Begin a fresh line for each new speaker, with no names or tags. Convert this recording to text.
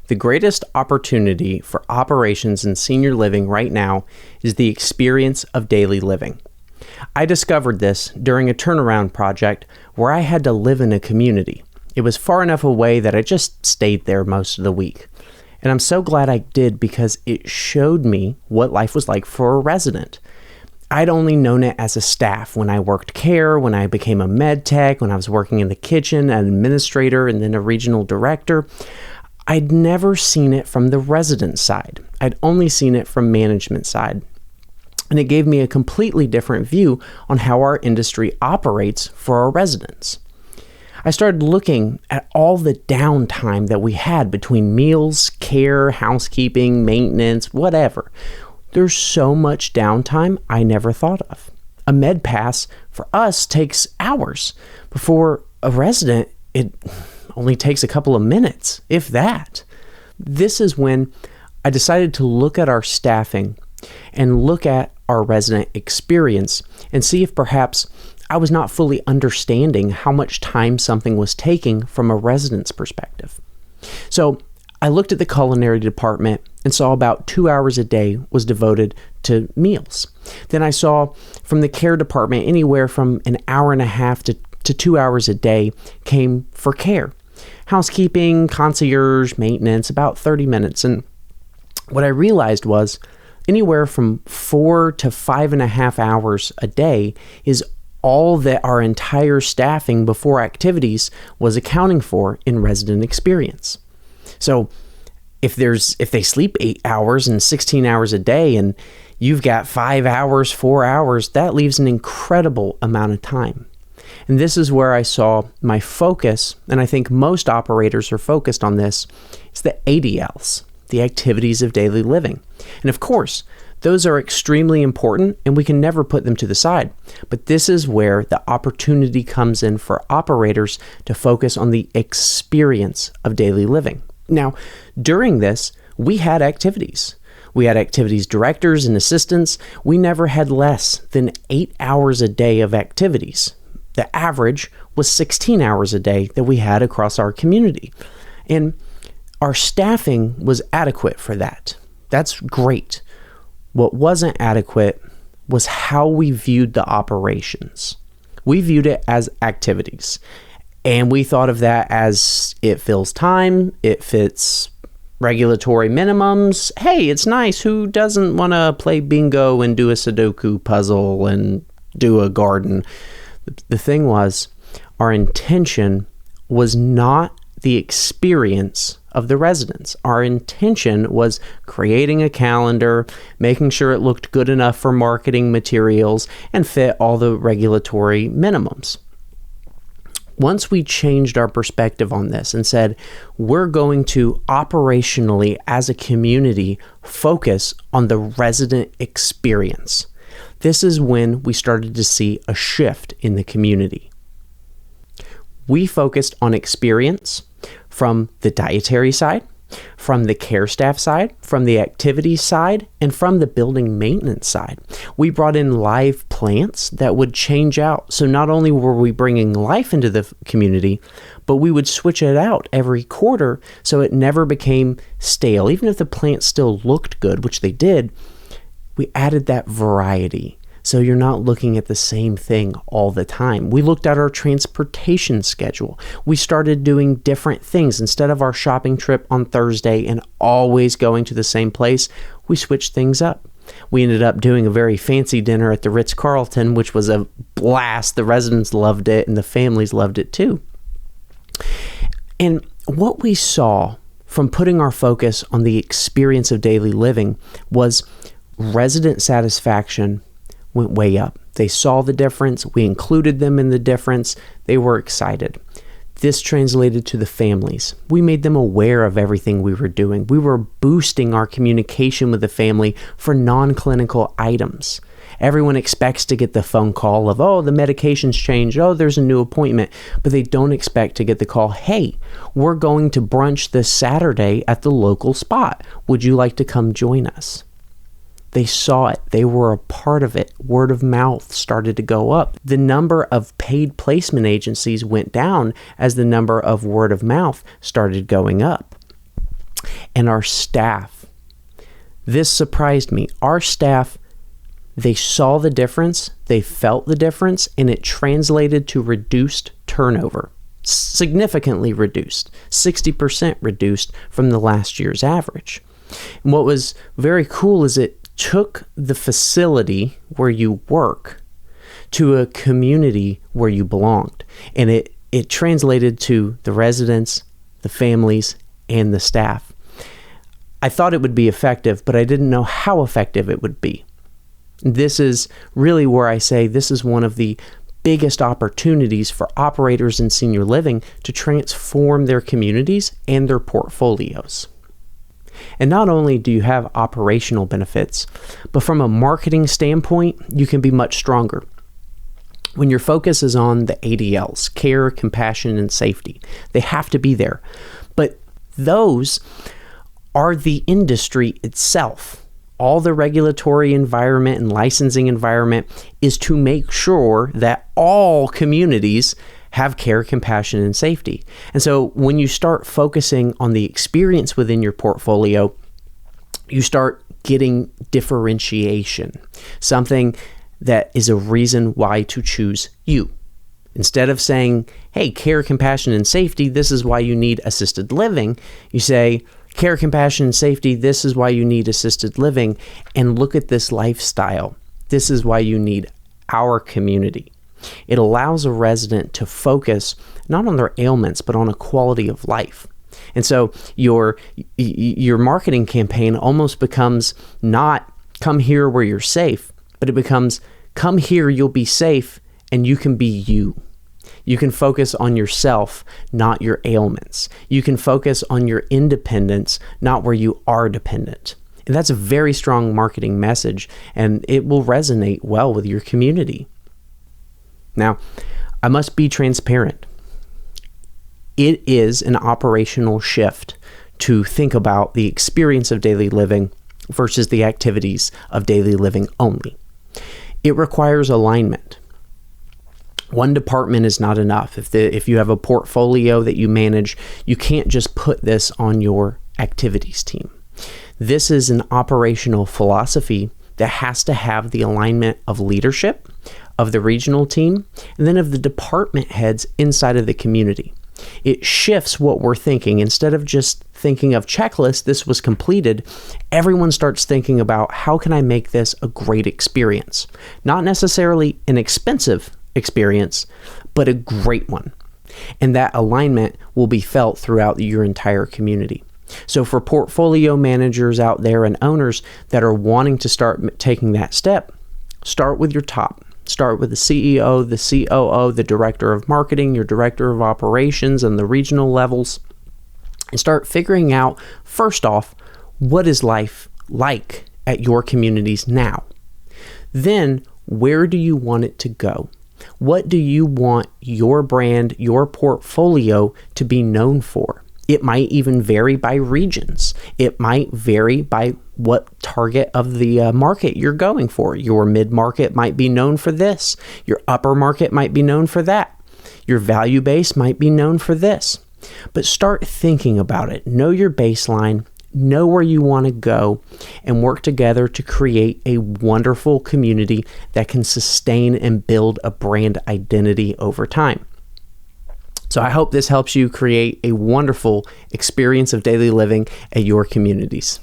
The greatest opportunity for operations in senior living right now is the experience of daily living. I discovered this during a turnaround project where I had to live in a community. It was far enough away that I just stayed there most of the week. And I'm so glad I did because it showed me what life was like for a resident. I'd only known it as a staff when I worked care, when I became a med tech, when I was working in the kitchen, an administrator, and then a regional director. I'd never seen it from the resident side. I'd only seen it from management side. And it gave me a completely different view on how our industry operates for our residents. I started looking at all the downtime that we had between meals, care, housekeeping, maintenance, whatever. There's so much downtime I never thought of. A med pass for us takes hours. Before a resident, it only takes a couple of minutes, if that. This is when I decided to look at our staffing and look at our resident experience and see if perhaps I was not fully understanding how much time something was taking from a resident's perspective. So I looked at the culinary department and saw about 2 hours a day was devoted to meals. Then I saw from the care department anywhere from an hour and a half to 2 hours a day came for care. Housekeeping, concierge, maintenance, about 30 minutes. And what I realized was anywhere from 4 to 5.5 hours a day is all that our entire staffing before activities was accounting for in resident experience. So if they sleep 8 hours and 16 hours a day and you've got 5 hours, 4 hours, that leaves an incredible amount of time. And this is where I saw my focus, and I think most operators are focused on this, is the ADLs, the activities of daily living. And of course, those are extremely important and we can never put them to the side. But this is where the opportunity comes in for operators to focus on the experience of daily living. Now, during this, we had activities. We had activities directors and assistants. We never had less than 8 hours a day of activities. The average was 16 hours a day that we had across our community. And our staffing was adequate for that. That's great. What wasn't adequate was how we viewed the operations. We viewed it as activities. And we thought of that as it fills time, it fits regulatory minimums. Hey, it's nice. Who doesn't want to play bingo and do a Sudoku puzzle and do a garden? The thing was, our intention was not the experience of the residents. Our intention was creating a calendar, making sure it looked good enough for marketing materials, and fit all the regulatory minimums. Once we changed our perspective on this and said, we're going to operationally, as a community, focus on the resident experience, this is when we started to see a shift in the community. We focused on experience from the dietary side, from the care staff side, from the activity side, and from the building maintenance side. We brought in live plants that would change out. So not only were we bringing life into the community, but we would switch it out every quarter so it never became stale. Even if the plants still looked good, which they did, we added that variety. So you're not looking at the same thing all the time. We looked at our transportation schedule. We started doing different things. Instead of our shopping trip on Thursday and always going to the same place, we switched things up. We ended up doing a very fancy dinner at the Ritz-Carlton, which was a blast. The residents loved it and the families loved it too. And what we saw from putting our focus on the experience of daily living was resident satisfaction went way up. They saw the difference. We included them in the difference. They were excited. This translated to the families. We made them aware of everything we were doing. We were boosting our communication with the family for non-clinical items. Everyone expects to get the phone call of, oh, the medication's changed. Oh, there's a new appointment. But they don't expect to get the call, hey, we're going to brunch this Saturday at the local spot. Would you like to come join us? They saw it. They were a part of it. Word of mouth started to go up. The number of paid placement agencies went down as the number of word of mouth started going up. and our staff. This surprised me. Our staff, they saw the difference, they felt the difference, and it translated to reduced turnover. Significantly reduced, 60% reduced from the last year's average. And what was very cool is it took the facility where you work to a community where you belonged. And it translated to the residents, the families, and the staff. I thought it would be effective, but I didn't know how effective it would be. This is really where I say this is one of the biggest opportunities for operators in senior living to transform their communities and their portfolios. And not only do you have operational benefits, but from a marketing standpoint, you can be much stronger. When your focus is on the ADLs, care, compassion, and safety, they have to be there. But those are the industry itself. All the regulatory environment and licensing environment is to make sure that all communities have care, compassion, and safety. And so when you start focusing on the experience within your portfolio, you start getting differentiation, something that is a reason why to choose you. Instead of saying, hey, care, compassion, and safety, this is why you need assisted living, you say, care, compassion, and safety, this is why you need assisted living, and look at this lifestyle. This is why you need our community. It allows a resident to focus not on their ailments, but on a quality of life. And so your marketing campaign almost becomes not come here where you're safe, but it becomes come here, you'll be safe, and you can be you. You can focus on yourself, not your ailments. You can focus on your independence, not where you are dependent. And that's a very strong marketing message, and it will resonate well with your community. Now, I must be transparent. It is an operational shift to think about the experience of daily living versus the activities of daily living only. It requires alignment. One department is not enough. If you have a portfolio that you manage, you can't just put this on your activities team. This is an operational philosophy that has to have the alignment of leadership, of the regional team, and then of the department heads inside of the community. It shifts what we're thinking. Instead of just thinking of checklist, this was completed, everyone starts thinking about how can I make this a great experience? Not necessarily an expensive experience, but a great one. And that alignment will be felt throughout your entire community. So for portfolio managers out there and owners that are wanting to start taking that step, start with your top. Start with the CEO, the COO, the director of marketing, your director of operations, and the regional levels. And start figuring out, first off, what is life like at your communities now? Then, where do you want it to go? What do you want your brand, your portfolio to be known for? It might even vary by regions. It might vary by what target of the market you're going for. Your mid-market might be known for this. Your upper market might be known for that. Your value base might be known for this. But start thinking about it. Know your baseline. Know where you want to go, and work together to create a wonderful community that can sustain and build a brand identity over time. So I hope this helps you create a wonderful experience of daily living at your communities.